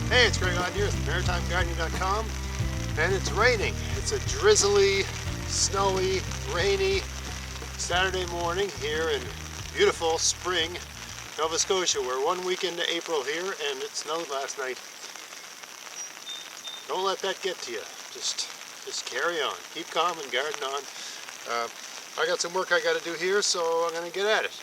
Hey, it's Greg on here at maritimegardening.com, and it's raining. It's a drizzly, snowy, rainy Saturday morning here in beautiful spring Nova Scotia. We're 1 week into April here, and it snowed last night. Don't let that get to you. Just carry on. Keep calm and garden on. I got some work I got to do here, so I'm going to get at it.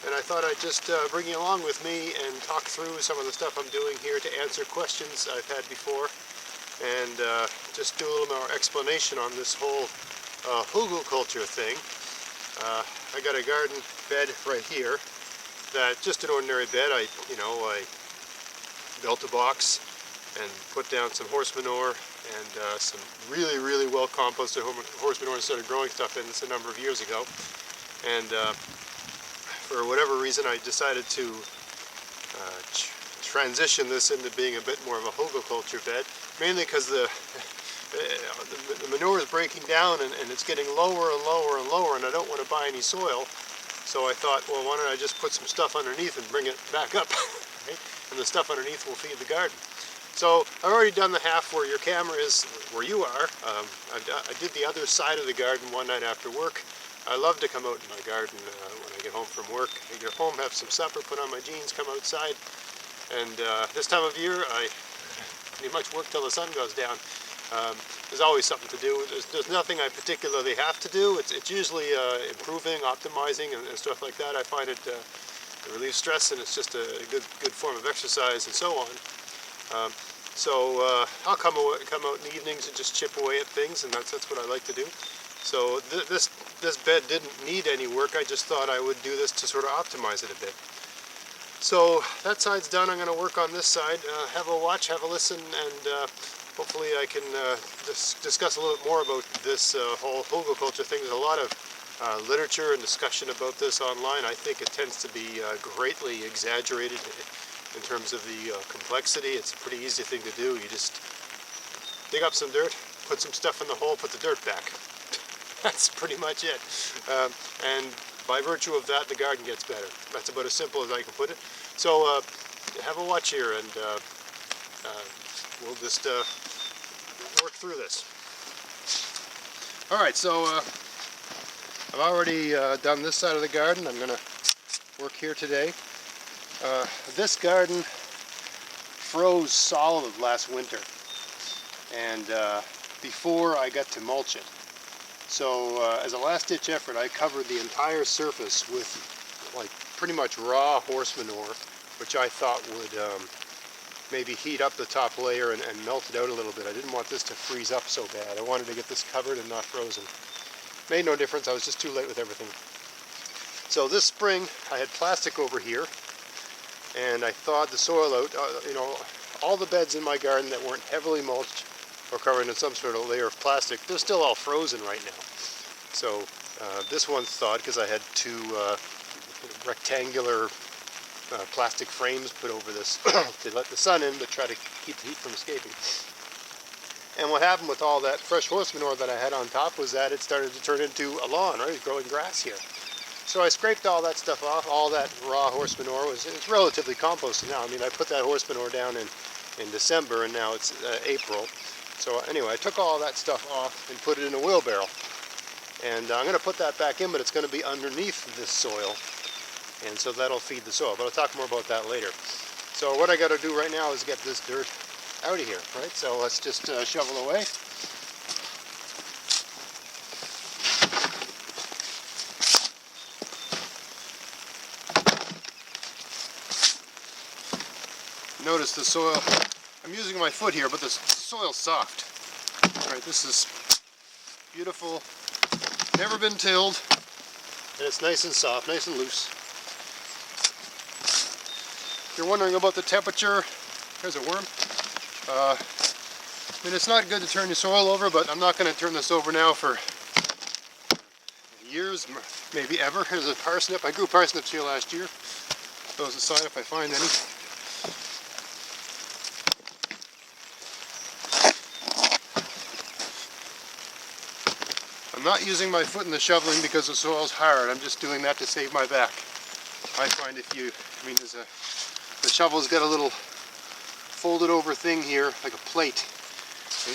And I thought I'd just bring you along with me and talk through some of the stuff I'm doing here to answer questions I've had before, and just do a little more explanation on this whole Hugelkultur thing. I got a garden bed right here, that just an ordinary bed. I built a box and put down some horse manure and some really well composted horse manure and started growing stuff in this a number of years ago. And for whatever reason, I decided to transition this into being a bit more of a Hugelkultur bed, mainly because the manure is breaking down and it's getting lower and lower, and I don't want to buy any soil. So I thought, well, why don't I just put some stuff underneath and bring it back up, right? And the stuff underneath will feed the garden. So I've already done the half where your camera is where you are. I did the other side of the garden one night after work. I love to come out in my garden when I get home from work. I get home, have some supper, put on my jeans, come outside. And this time of year, I pretty much work till the sun goes down. There's always something to do. There's nothing I particularly have to do. It's usually improving, optimizing, and stuff like that. I find it relieves stress, and it's just a good form of exercise and so on. I'll come out in the evenings and just chip away at things, and that's what I like to do. So this bed didn't need any work. I just thought I would do this to sort of optimize it a bit. So that side's done. I'm going to work on this side. Have a watch, have a listen, and hopefully I can discuss a little bit more about this whole Hugelkultur thing. There's a lot of literature and discussion about this online. I think it tends to be greatly exaggerated in terms of the complexity. It's a pretty easy thing to do. You just dig up some dirt, put some stuff in the hole, put the dirt back. That's pretty much it. And by virtue of that, the garden gets better. That's about as simple as I can put it. So have a watch here, and we'll just work through this. Alright, so I've already done this side of the garden. I'm going to work here today. This garden froze solid last winter, and before I got to mulch it. So as a last-ditch effort, I covered the entire surface with pretty much raw horse manure, which I thought would maybe heat up the top layer and melt it out a little bit. I didn't want this to freeze up so bad. I wanted to get this covered and not frozen. Made no difference. I was just too late with everything. So this spring, I had plastic over here, and I thawed the soil out. All the beds in my garden that weren't heavily mulched or covered in some sort of layer of plastic, they're still all frozen right now. So this one's thawed because I had two rectangular plastic frames put over this to let the sun in but try to keep the heat from escaping. And what happened with all that fresh horse manure that I had on top was that it started to turn into a lawn, right? It's growing grass here. So I scraped all that stuff off. All that raw horse manure it's relatively composted now. I mean, I put that horse manure down in December, and now it's April. So anyway, I took all that stuff off and put it in a wheelbarrow. And I'm going to put that back in, but it's going to be underneath this soil. And so that'll feed the soil. But I'll talk more about that later. So what I got to do right now is get this dirt out of here, right? So let's just shovel away. Notice the soil. I'm using my foot here, but the soil's soft. All right, this is beautiful. Never been tilled, and it's nice and soft, nice and loose. If you're wondering about the temperature, there's a worm. I mean, it's not good to turn your soil over, but I'm not going to turn this over now for years, maybe ever. Here's a parsnip. I grew parsnips here last year. Those aside if I find any. I'm not using my foot in the shoveling because the soil's hard. I'm just doing that to save my back. I find the shovel's got a little folded over thing here, like a plate.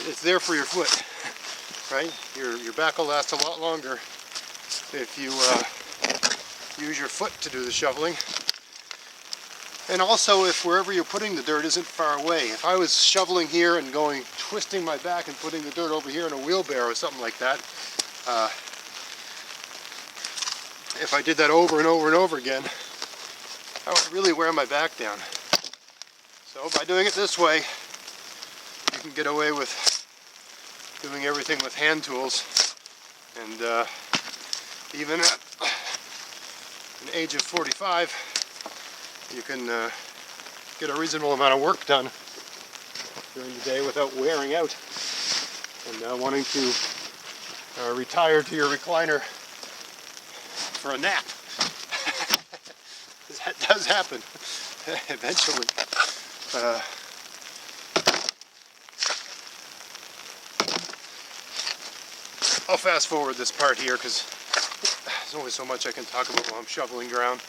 It's there for your foot, right? Your back will last a lot longer if you use your foot to do the shoveling. And also if wherever you're putting the dirt isn't far away. If I was shoveling here and twisting my back and putting the dirt over here in a wheelbarrow or something like that, if I did that over and over and over again, I would really wear my back down. So by doing it this way, you can get away with doing everything with hand tools, and even at an age of 45, you can get a reasonable amount of work done during the day without wearing out and wanting to retire to your recliner for a nap. That does happen eventually. I'll fast forward this part here because there's only so much I can talk about while I'm shoveling ground.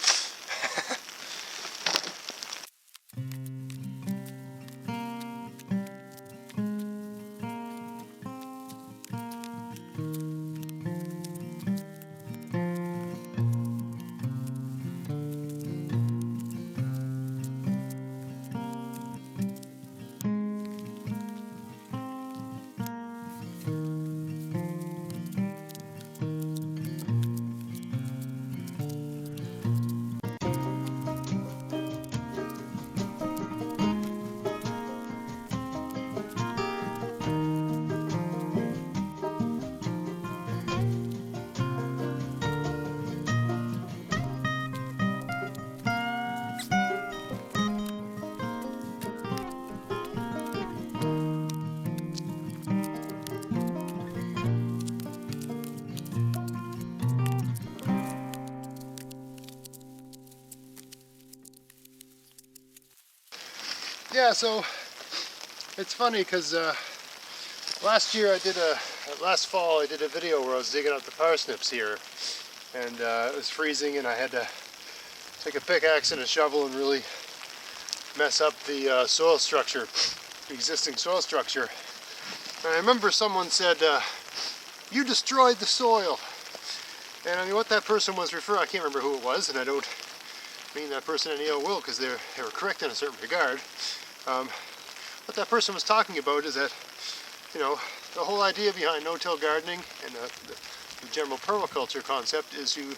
Yeah, so it's funny because last fall I did a video where I was digging up the parsnips here, and it was freezing and I had to take a pickaxe and a shovel and really mess up the soil structure, the existing soil structure. And I remember someone said, you destroyed the soil. And I mean, what that person was referring, I can't remember who it was, and I don't mean that person any ill will because they were correct in a certain regard. What that person was talking about is that, you know, the whole idea behind no-till gardening and the general permaculture concept is you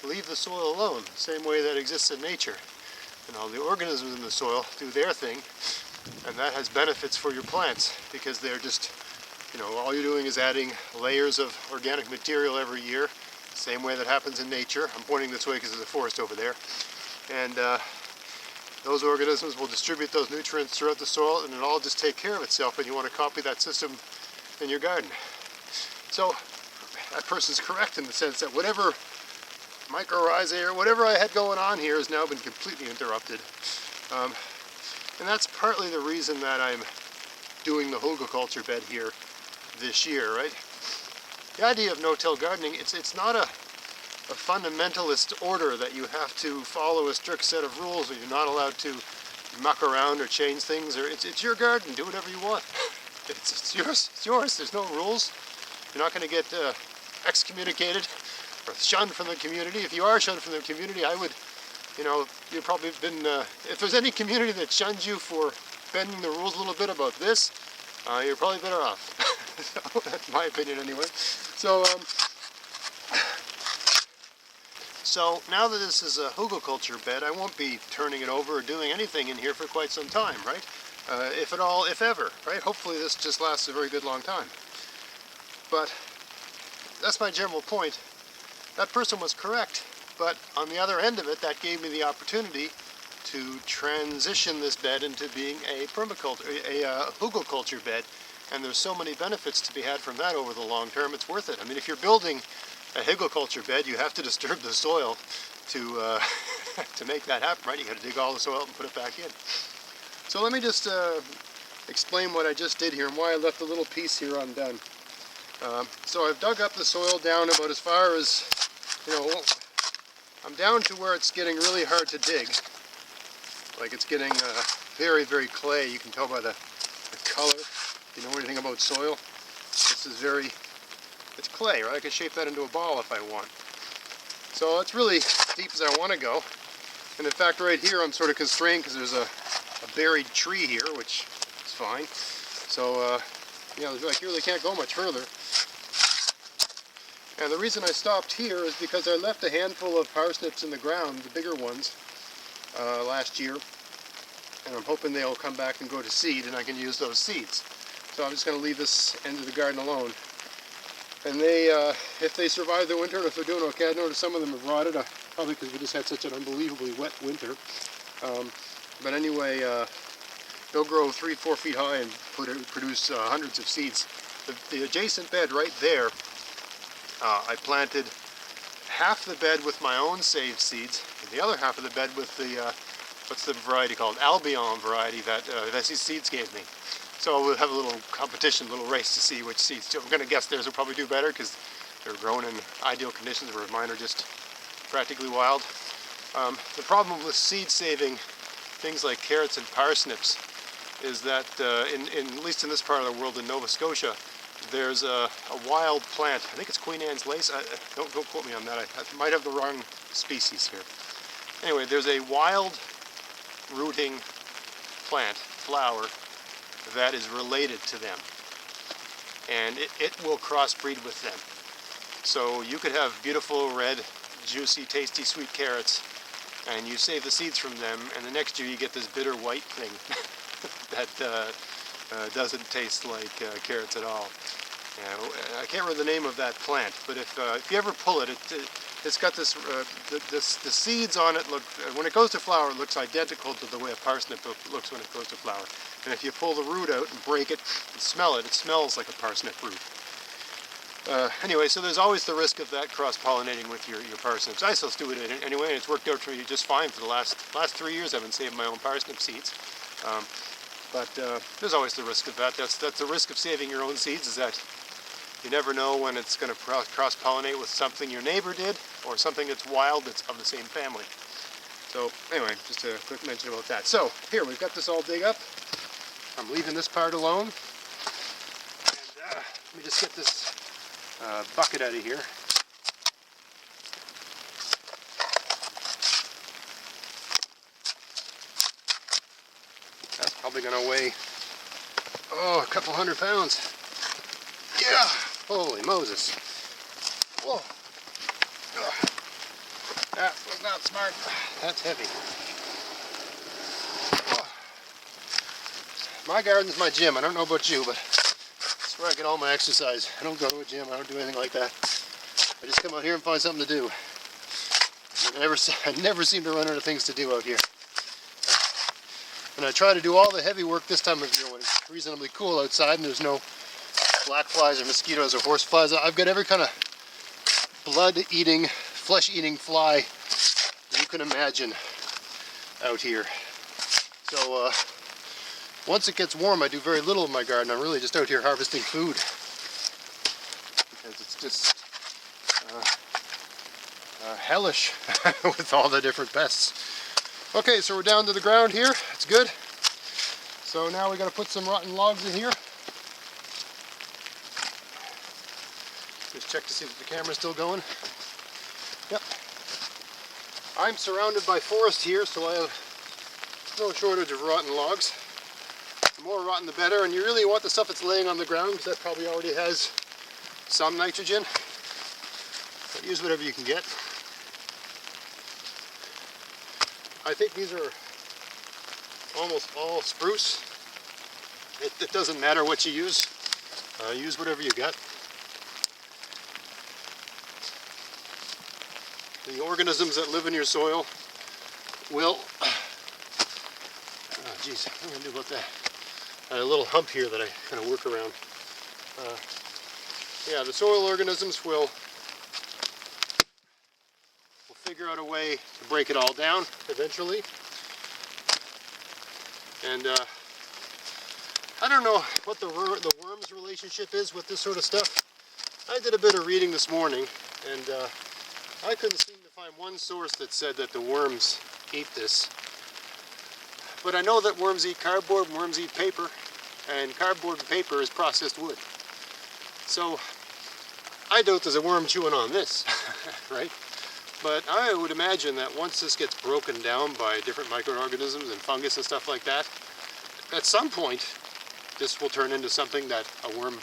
leave the soil alone, the same way that exists in nature. And all the organisms in the soil do their thing, and that has benefits for your plants because they're just, you know, all you're doing is adding layers of organic material every year, same way that happens in nature. I'm pointing this way because there's a forest over there. And those organisms will distribute those nutrients throughout the soil, and it'll all just take care of itself, and you want to copy that system in your garden. So that person's correct in the sense that whatever mycorrhizae or whatever I had going on here has now been completely interrupted. And that's partly the reason that I'm doing the Hugelkultur bed here this year, right? The idea of no-till gardening, it's not a fundamentalist order that you have to follow a strict set of rules, or you're not allowed to muck around or change things, or it's your garden, do whatever you want. It's yours, there's no rules. You're not going to get excommunicated or shunned from the community. If you are shunned from the community, I would, you know, you've probably been, if there's any community that shuns you for bending the rules a little bit about this, you're probably better off. So, that's my opinion anyway. So now that this is a Hugelkultur bed, I won't be turning it over or doing anything in here for quite some time, right? If at all, if ever, right? Hopefully this just lasts a very good long time. But that's my general point. That person was correct, but on the other end of it, that gave me the opportunity to transition this bed into being a Hugelkultur bed, and there's so many benefits to be had from that over the long term, it's worth it. I mean, if you're building a Hugelkultur bed, you have to disturb the soil to to make that happen, right? You got to dig all the soil and put it back in. So let me just explain what I just did here and why I left a little piece here undone. So I've dug up the soil down about as far as, you know, I'm down to where it's getting really hard to dig. Like it's getting very, very clay. You can tell by the color. If you know anything about soil, this is it's clay, right? I can shape that into a ball if I want. So it's really as deep as I want to go. And in fact, right here, I'm sort of constrained because there's a buried tree here, which is fine. So, yeah, I really can't go much further. And the reason I stopped here is because I left a handful of parsnips in the ground, the bigger ones, last year. And I'm hoping they'll come back and grow to seed, and I can use those seeds. So I'm just going to leave this end of the garden alone. And they, if they survive the winter, and if they're doing okay, I noticed some of them have rotted, probably because we just had such an unbelievably wet winter. But anyway, they'll grow 3-4 feet high and produce hundreds of seeds. The adjacent bed right there, I planted half the bed with my own saved seeds, and the other half of the bed with the, what's the variety called? Albion variety that Vessi Seeds gave me. So we'll have a little competition, a little race to see which seeds do. I'm going to guess theirs will probably do better because they're grown in ideal conditions, where mine are just practically wild. The problem with seed saving things like carrots and parsnips is that, at least in this part of the world, in Nova Scotia, there's a wild plant. I think it's Queen Anne's lace. Don't quote me on that. I might have the wrong species here. Anyway, there's a wild rooting plant, flower, that is related to them. And it will crossbreed with them. So you could have beautiful, red, juicy, tasty, sweet carrots, and you save the seeds from them, and the next year you get this bitter white thing that doesn't taste like carrots at all. I can't remember the name of that plant, but if you ever pull it, it's got this, the seeds on it look, when it goes to flower, it looks identical to the way a parsnip looks when it goes to flower. And if you pull the root out and break it and smell it, it smells like a parsnip root. Anyway, so there's always the risk of that cross-pollinating with your parsnips. I still do it anyway, and it's worked out for me just fine for the last 3 years. I've been saving my own parsnip seeds. But there's always the risk of that. That's the risk of saving your own seeds, is that you never know when it's going to cross-pollinate with something your neighbor did or something that's wild that's of the same family. So anyway, just a quick mention about that. So here, we've got this all dig up. I'm leaving this part alone. And let me just get this bucket out of here. That's probably going to weigh, a couple 100 pounds. Yeah! Holy Moses. Whoa. That was not smart. That's heavy. My garden's my gym. I don't know about you, but it's where I get all my exercise. I don't go to a gym. I don't do anything like that. I just come out here and find something to do. I never seem to run out of things to do out here. And I try to do all the heavy work this time of year when it's reasonably cool outside and there's no black flies or mosquitoes or horse flies. I've got every kind of blood-eating, flesh-eating fly you can imagine out here. So once it gets warm, I do very little in my garden. I'm really just out here harvesting food because it's just hellish with all the different pests. Okay, so we're down to the ground here. It's good. So now we got to put some rotten logs in here. Just check to see if the camera's still going. Yep. I'm surrounded by forest here, so I have no shortage of rotten logs. The more rotten the better, and you really want the stuff that's laying on the ground because that probably already has some nitrogen. But use whatever you can get. I think these are almost all spruce. It doesn't matter what you use. Use whatever you got. The organisms that live in your soil will, geez, what am I going to do about that? I had a little hump here that I kind of work around. Yeah, the soil organisms will figure out a way to break it all down eventually. And I don't know what the worms relationship is with this sort of stuff. I did a bit of reading this morning, and I couldn't seem to find one source that said that the worms eat this. But I know that worms eat cardboard, and worms eat paper, and cardboard and paper is processed wood. So I doubt there's a worm chewing on this, right? But I would imagine that once this gets broken down by different microorganisms and fungus and stuff like that, at some point this will turn into something that a worm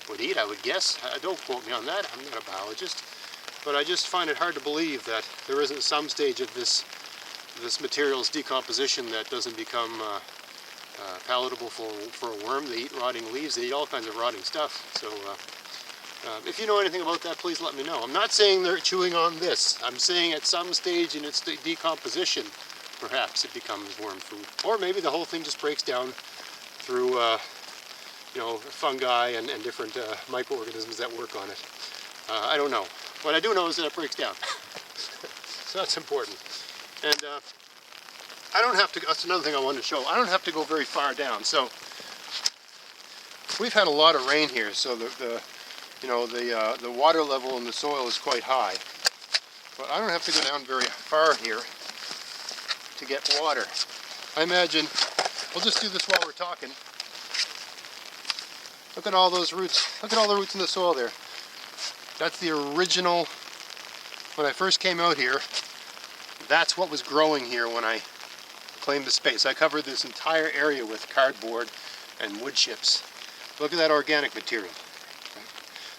would eat, I would guess. Don't quote me on that, I'm not a biologist. But I just find it hard to believe that there isn't some stage of this material's decomposition that doesn't become palatable for a worm. They eat rotting leaves, they eat all kinds of rotting stuff. So if you know anything about that, please let me know. I'm not saying they're chewing on this. I'm saying at some stage in its decomposition, perhaps it becomes worm food. Or maybe the whole thing just breaks down through you know, fungi and different microorganisms that work on it. I don't know. What I do know is that it breaks down. So that's important. And I don't have to, that's another thing I wanted to show. I don't have to go very far down. So we've had a lot of rain here, so the water level in the soil is quite high. But I don't have to go down very far here to get water. I imagine, we'll just do this while we're talking. Look at all those roots. Look at all the roots in the soil there. That's the original, when I first came out here, that's what was growing here when I claimed the space. I covered this entire area with cardboard and wood chips. Look at that organic material.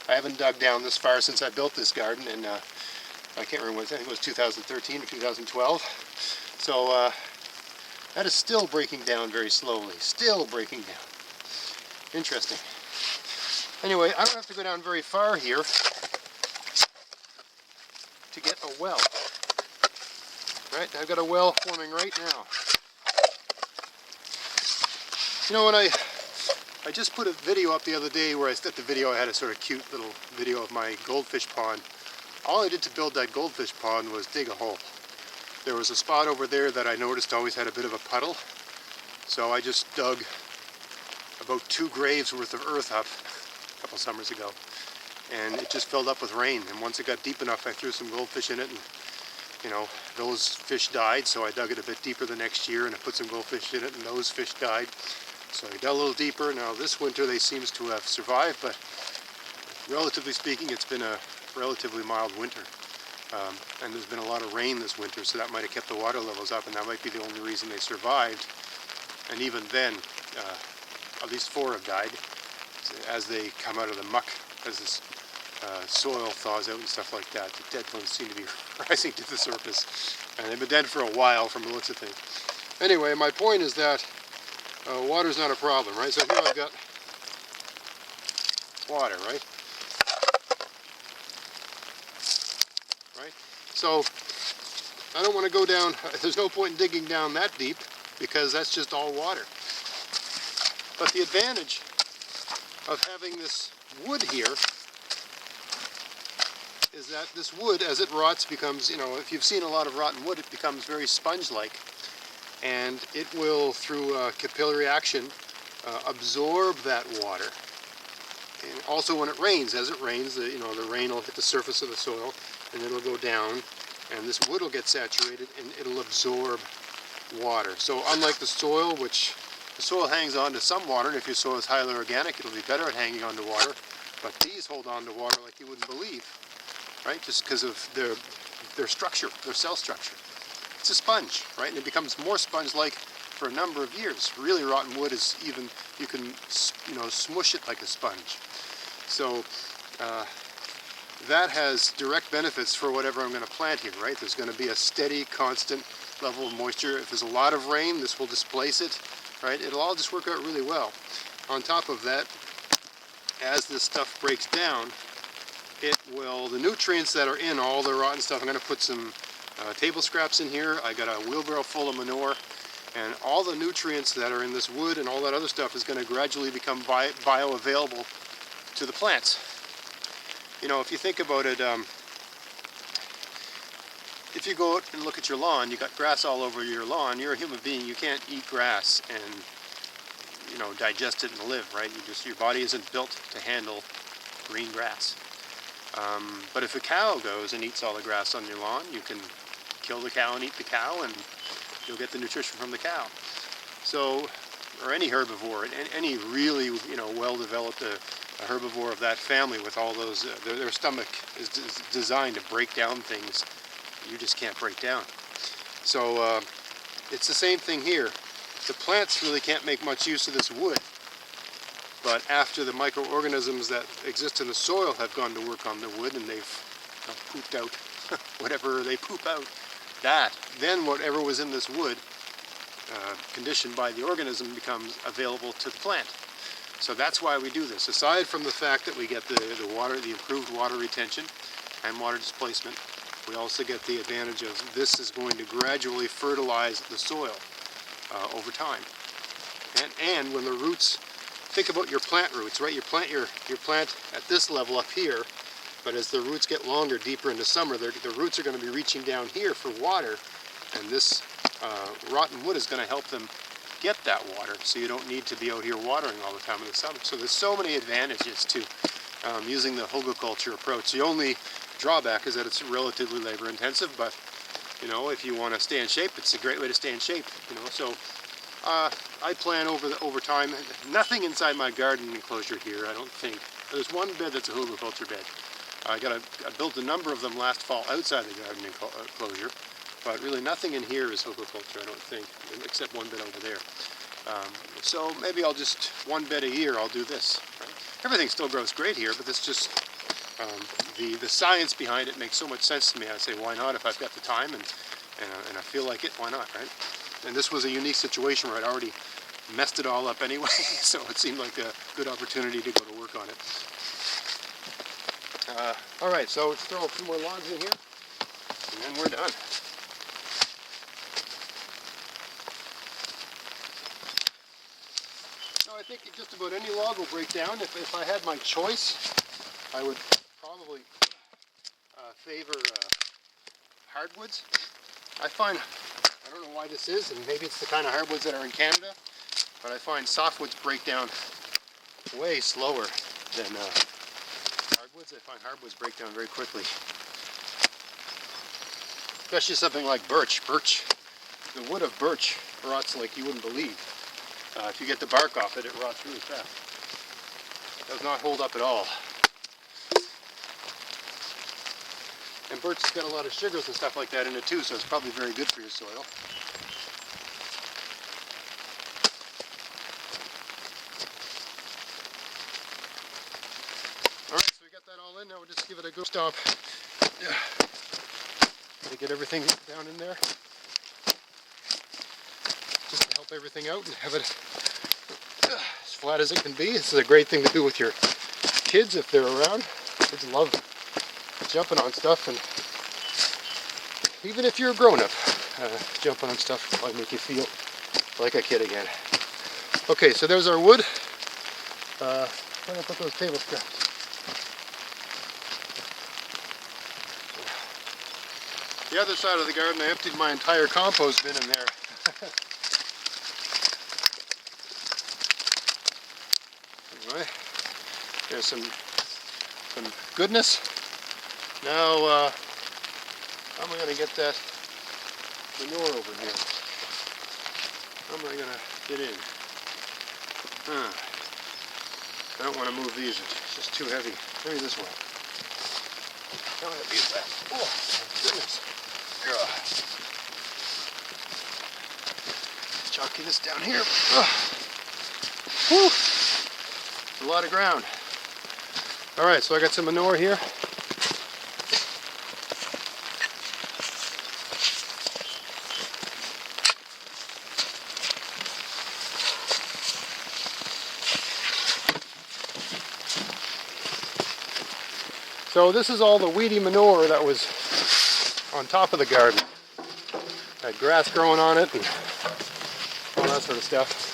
I haven't dug down this far since I built this garden, and I can't remember when, I think it was 2013 or 2012. So that is still breaking down very slowly, still breaking down. Interesting. Anyway, I don't have to go down very far here to get a well. Right, I've got a well forming right now. You know, when I just put a video up the other day where I set the video, I had a sort of cute little video of my goldfish pond. All I did to build that goldfish pond was dig a hole. There was a spot over there that I noticed always had a bit of a puddle, so I just dug about 2 graves worth of earth up a couple summers ago, and it just filled up with rain. And once it got deep enough, I threw some goldfish in it, and you know, those fish died, so I dug it a bit deeper the next year and I put some goldfish in it, and those fish died. So I dug a little deeper. Now this winter they seem to have survived, but relatively speaking it's been a relatively mild winter. And there's been a lot of rain this winter, so that might have kept the water levels up, and that might be the only reason they survived. And even then, at least 4 have died as they come out of the muck, as this soil thaws out and stuff like that. The dead ones seem to be rising to the surface, and they've been dead for a while from the looks of things. Anyway, my point is that water's not a problem, right? So here I've got water, right? So I don't want to go down, there's no point in digging down that deep because that's just all water. But the advantage of having this wood here is that this wood, as it rots, becomes, you know, if you've seen a lot of rotten wood, it becomes very sponge-like. And it will, through capillary action, absorb that water. And also when it rains, as it rains, the rain will hit the surface of the soil, and it'll go down, and this wood will get saturated, and it'll absorb water. So unlike the soil, which the soil hangs on to some water, and if your soil is highly organic, it'll be better at hanging on to water. But these hold on to water like you wouldn't believe, right? Just because of their structure, their cell structure. It's a sponge, right? And it becomes more sponge-like for a number of years. Really rotten wood is even, you can, smush it like a sponge. So that has direct benefits for whatever I'm going to plant here, right? There's going to be a steady, constant level of moisture. If there's a lot of rain, this will displace it, right? It'll all just work out really well. On top of that, as this stuff breaks down, it will, the nutrients that are in all the rotten stuff, I'm going to put some table scraps in here. I got a wheelbarrow full of manure, and all the nutrients that are in this wood and all that other stuff is going to gradually become bioavailable to the plants. You know, if you think about it, if you go out and look at your lawn, you got grass all over your lawn. You're a human being. You can't eat grass and, digest it and live, right? Your body isn't built to handle green grass. But if a cow goes and eats all the grass on your lawn, you can kill the cow and eat the cow, and you'll get the nutrition from the cow. So, or any herbivore, any really, you know, well-developed a herbivore of that family with all those, their stomach is designed to break down things you just can't break down. So it's the same thing here. The plants really can't make much use of this wood, but after the microorganisms that exist in the soil have gone to work on the wood and they've pooped out whatever they poop out, then whatever was in this wood, conditioned by the organism, becomes available to the plant. So that's why we do this. Aside from the fact that we get the improved water retention and water displacement, we also get the advantage of this is going to gradually fertilize the soil over time. And when the roots, think about your plant roots, right? You plant your plant at this level up here, but as the roots get longer, deeper into summer, the roots are going to be reaching down here for water, and this rotten wood is going to help them get that water, so you don't need to be out here watering all the time in the summer. So there's so many advantages to using the Hugelkultur approach. The only drawback is that it's relatively labor intensive, but you know, if you want to stay in shape, it's a great way to stay in shape, you know. So I plan over time. Nothing inside my garden enclosure here, I don't think. There's one bed that's a Hugelkultur bed. I built a number of them last fall outside the garden enclosure, but really nothing in here is Hugelkultur, I don't think, except one bed over there. So maybe I'll just, one bed a year, I'll do this. Right? Everything still grows great here, but it's just, the science behind it makes so much sense to me. I say, why not? If I've got the time and I feel like it, why not, right? And this was a unique situation where I'd already messed it all up anyway, so it seemed like a good opportunity to go to work on it. Alright, so let's throw a few more logs in here, and then we're done. I think just about any log will break down. If I had my choice, I would probably favor hardwoods. I find, I don't know why this is, and maybe it's the kind of hardwoods that are in Canada, but I find softwoods break down way slower than hardwoods. I find hardwoods break down very quickly. Especially something like birch. The wood of birch rots like you wouldn't believe. If you get the bark off it, it rots really fast. It does not hold up at all. And birch has got a lot of sugars and stuff like that in it too, so it's probably very good for your soil. Alright, so we got that all in. Now we'll just give it a good stomp to get everything down in there. Just to help everything out and have it as flat as it can be. This is a great thing to do with your kids if they're around. Kids love jumping on stuff, and even if you're a grown-up, jumping on stuff will probably make you feel like a kid again. Okay, so there's our wood. Where did I put those table scraps? The other side of the garden, I emptied my entire compost bin in there. Anyway, there's some goodness. Now, how am I going to get that manure over here? How am I going to get in? I don't want to move these, it's just too heavy. Maybe this way. How heavy is that? Oh, my goodness. Chalking this down here. Whew. A lot of ground. Alright, so I got some manure here. So this is all the weedy manure that was on top of the garden. Had grass growing on it and all that sort of stuff.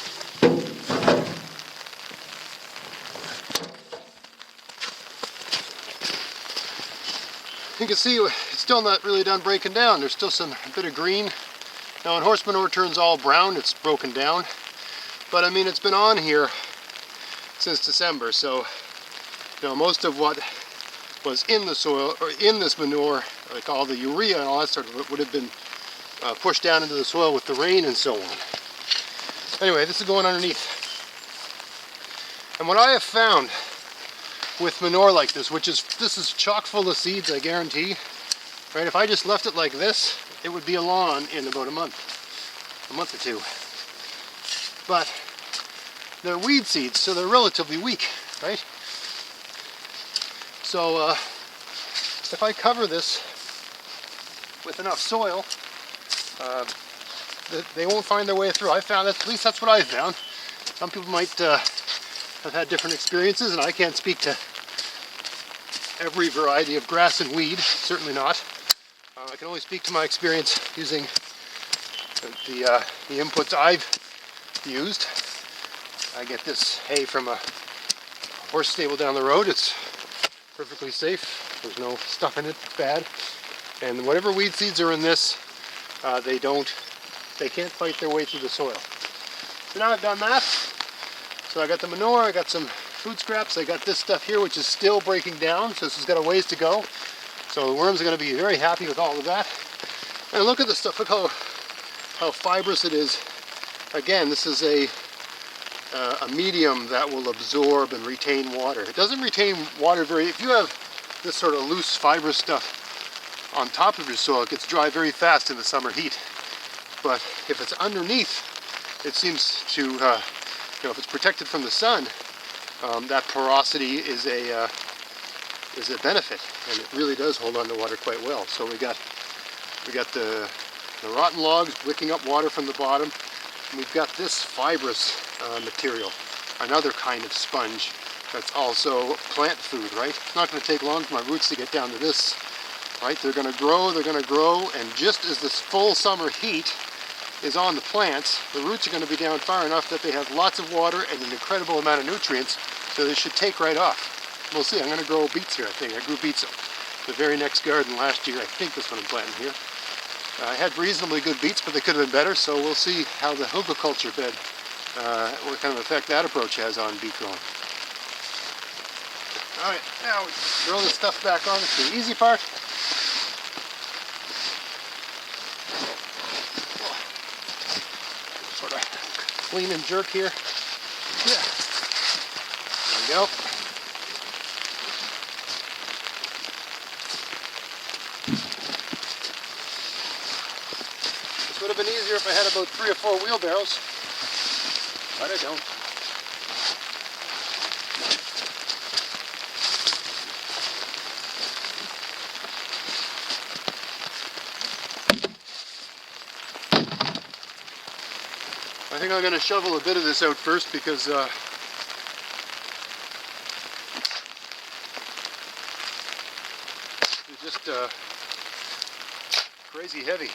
You can see it's still not really done breaking down. There's still a bit of green. Now when horse manure turns all brown, it's broken down. But I mean, it's been on here since December, so you know, most of what was in the soil, or in this manure, like all the urea and all that sort of it, would have been pushed down into the soil with the rain and so on. Anyway, this is going underneath. And what I have found with manure like this, this is chock full of seeds, I guarantee, right? If I just left it like this, it would be a lawn in about a month or two. But they're weed seeds, so they're relatively weak, right? So if I cover this with enough soil, they won't find their way through. I found that, at least that's what I found. Some people might have had different experiences, and I can't speak to every variety of grass and weed, certainly not. I can only speak to my experience using the inputs I've used. I get this hay from a horse stable down the road. It's perfectly safe. There's no stuff in it that's bad. And whatever weed seeds are in this, they can't fight their way through the soil. So now I've done that. So I got the manure, I got some food scraps, I got this stuff here which is still breaking down, so this has got a ways to go. So the worms are going to be very happy with all of that. And look at this stuff, look how fibrous it is. Again, this is a medium that will absorb and retain water. It doesn't retain water if you have this sort of loose fibrous stuff on top of your soil, it gets dry very fast in the summer heat. But if it's underneath, it seems to, if it's protected from the sun, that porosity is a benefit, and it really does hold on to water quite well. So we got the rotten logs wicking up water from the bottom, and we've got this fibrous material, another kind of sponge that's also plant food, right? It's not going to take long for my roots to get down to this, right? They're going to grow, and just as this full summer heat is on the plants, the roots are going to be down far enough that they have lots of water and an incredible amount of nutrients, so they should take right off. We'll see. I'm going to grow beets here, I think. I grew beets the very next garden last year. I think this one I'm planting here. I had reasonably good beets, but they could have been better, so we'll see how the Hugelkultur bed, what kind of effect that approach has on beet growing. Alright, now we throw this stuff back on. It's the easy part. Sort of clean and jerk here. Yeah. There we go. This would have been easier if I had about 3 or 4 wheelbarrows, but I don't. I think I'm going to shovel a bit of this out first because it's just crazy heavy,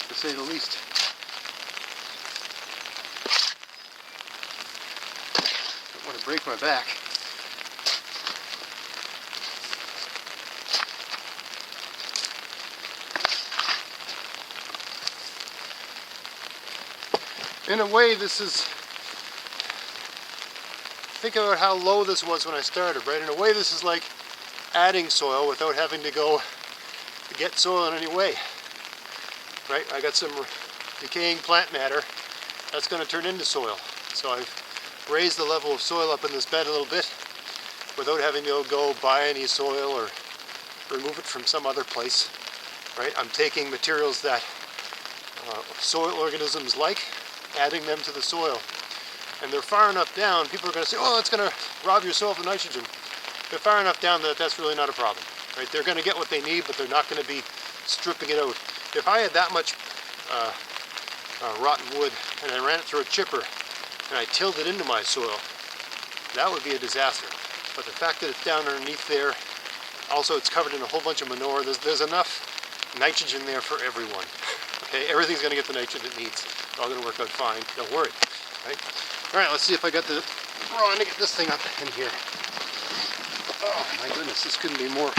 to say the least. Don't want to break my back. In a way, this is, think about how low this was when I started, right? In a way, this is like adding soil without having to go get soil in any way, right? I got some decaying plant matter that's going to turn into soil. So I've raised the level of soil up in this bed a little bit without having to go buy any soil or remove it from some other place, right? I'm taking materials that soil organisms like, adding them to the soil, and they're far enough down, people are going to say, oh, it's going to rob your soil of nitrogen. They're far enough down that that's really not a problem, right? They're going to get what they need, but they're not going to be stripping it out. If I had that much rotten wood and I ran it through a chipper and I tilled it into my soil, that would be a disaster. But the fact that it's down underneath there, also it's covered in a whole bunch of manure, there's enough nitrogen there for everyone. Okay, everything's going to get the nitrogen it needs. It's all going to work out fine. Don't worry. Right? All right, let's see if I got the brawn to get this thing up in here. Oh my goodness, this couldn't be more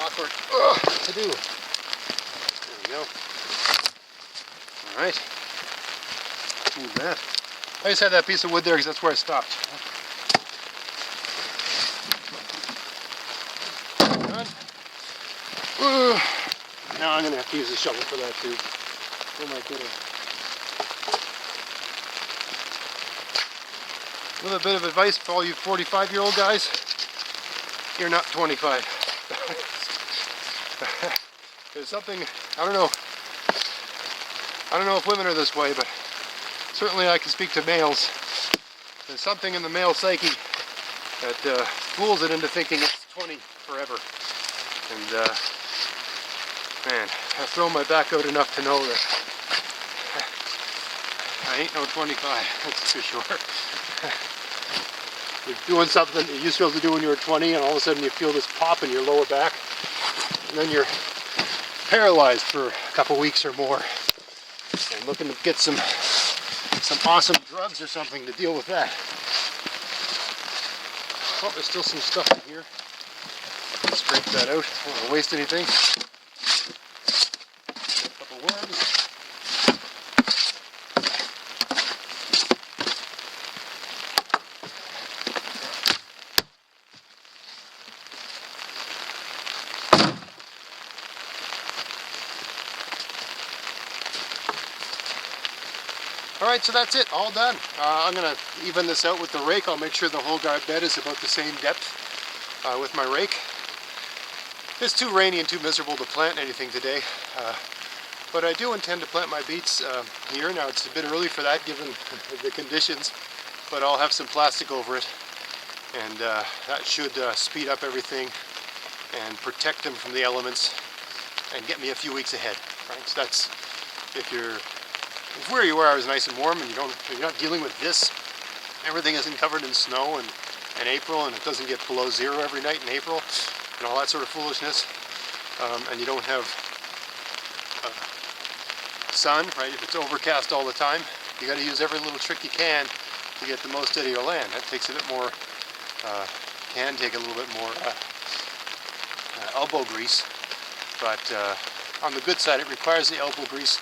awkward to do. There we go. All right. Move that. I just had that piece of wood there because that's where I stopped. Done. Now I'm going to have to use a shovel for that too. Oh my goodness. A little bit of advice for all you 45-year-old guys. You're not 25. There's something, I don't know if women are this way, but certainly I can speak to males. There's something in the male psyche that fools it into thinking it's 20 forever. And man, I've thrown my back out enough to know that I ain't no 25, that's for sure. You're doing something that you used to be able to do when you were 20, and all of a sudden you feel this pop in your lower back, and then you're paralyzed for a couple weeks or more, and looking to get some awesome drugs or something to deal with that. Oh, there's still some stuff in here. Scrape that out. I don't want to waste anything. A couple worms. Alright, so that's it, all done. I'm going to even this out with the rake. I'll make sure the whole bed is about the same depth with my rake. It's too rainy and too miserable to plant anything today, but I do intend to plant my beets here. Now it's a bit early for that given the conditions, but I'll have some plastic over it, and that should speed up everything and protect them from the elements and get me a few weeks ahead. Right? So that's if where you are is nice and warm and you're not dealing with this, everything isn't covered in snow in April, and it doesn't get below zero every night in April and all that sort of foolishness, and you don't have sun, right? If it's overcast all the time, you got to use every little trick you can to get the most out of your land. That takes a bit more, can take a little bit more elbow grease, but on the good side it requires the elbow grease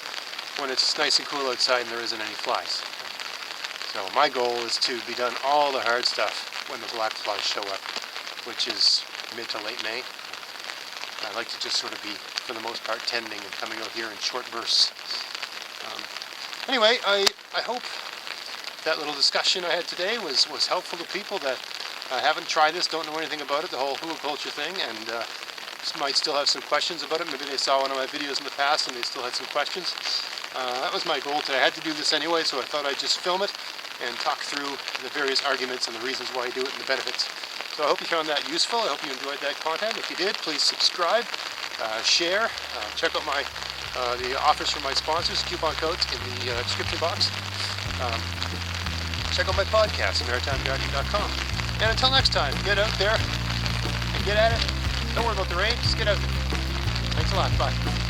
when it's nice and cool outside and there isn't any flies. So my goal is to be done all the hard stuff when the black flies show up, which is mid to late May. I like to just sort of be, for the most part, tending and coming out here in short bursts. Anyway, I hope that little discussion I had today was helpful to people that haven't tried this, don't know anything about it, the whole hugelkultur thing, and might still have some questions about it. Maybe they saw one of my videos in the past and they still had some questions. That was my goal today. I had to do this anyway, so I thought I'd just film it and talk through the various arguments and the reasons why I do it and the benefits. So I hope you found that useful. I hope you enjoyed that content. If you did, please subscribe, share, check out the offers from my sponsors, coupon codes in the description box. Check out my podcast at maritimegardening.com. And until next time, get out there and get at it. Don't worry about the rain, just get out there. Thanks a lot. Bye.